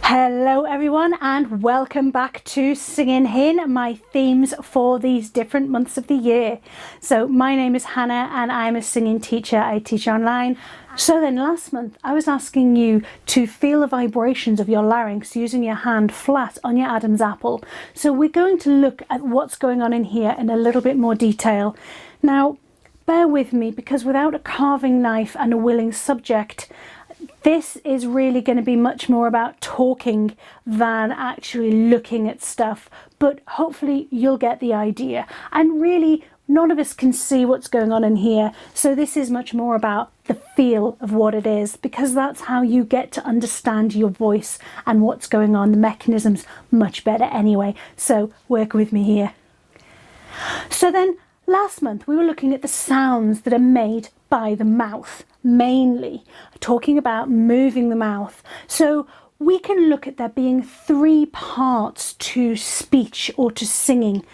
Hello everyone and welcome back to Singing Hin, my themes for these different months of the year. So my name is Hannah and I'm a singing teacher. I teach online. So then last month I was asking you to feel the vibrations of your larynx using your hand flat on your Adam's apple. So we're going to look at what's going on in here in a little bit more detail. Now bear with me, because without a carving knife and a willing subject, this is really going to be much more about talking than actually looking at stuff, but hopefully you'll get the idea. And really, none of us can see what's going on in here, so this is much more about the feel of what it is, because that's how you get to understand your voice and what's going on, the mechanisms, much better anyway. So work with me here. So then, last month we were looking at the sounds that are made by the mouth, mainly talking about moving the mouth. So we can look at there being three parts to speech or to singing.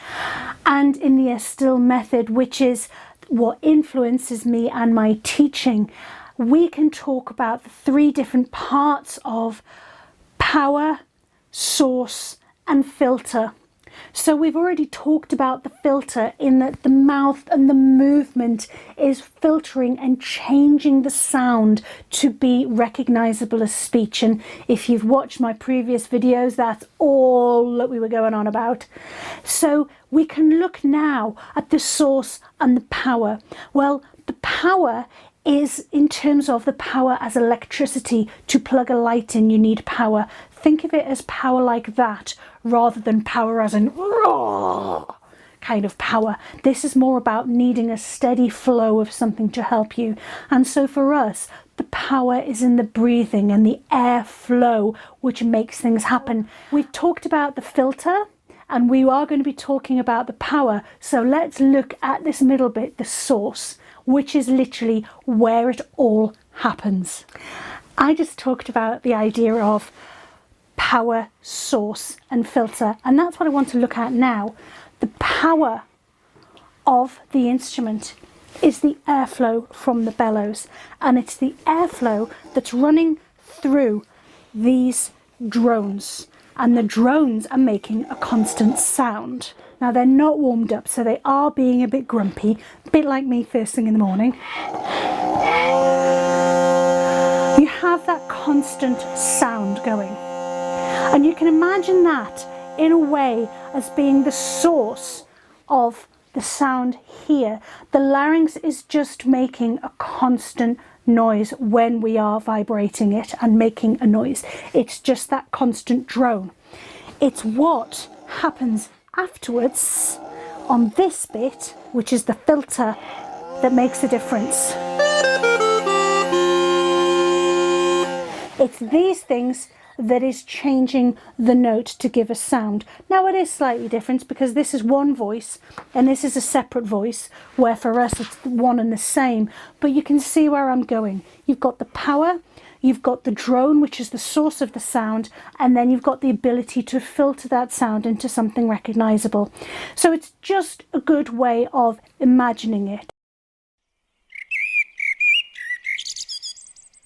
And in the Still method, which is what influences me and my teaching, we can talk about the three different parts of power, source, and filter. So we've already talked about the filter, in that the mouth and the movement is filtering and changing the sound to be recognizable as speech. And if you've watched my previous videos, that's all that we were going on about. So we can look now at the source and the power. Well, the power is in terms of the power as electricity. To plug a light in, you need power. Think of it as power like that, rather than power as in kind of power. This is more about needing a steady flow of something to help you. And so for us, the power is in the breathing and the air flow, which makes things happen. We've talked about the filter, and we are going to be talking about the power. So let's look at this middle bit, the source, which is literally where it all happens. I just talked about the idea of power, source and filter, and that's what I want to look at now. The power of the instrument is the airflow from the bellows, and it's the airflow that's running through these drones, and the drones are making a constant sound. Now they're not warmed up, so they are being a bit grumpy, a bit like me first thing in the morning. You have that constant sound going. And you can imagine that in a way as being the source of the sound here. The larynx is just making a constant noise when we are vibrating it and making a noise. It's just that constant drone. It's what happens afterwards on this bit, which is the filter, that makes a difference. It's these things that is changing the note to give a sound. Now it is slightly different, because this is one voice and this is a separate voice, where for us it's one and the same, but you can see where I'm going. You've got the power, you've got the drone, which is the source of the sound, and then you've got the ability to filter that sound into something recognizable. So it's just a good way of imagining it.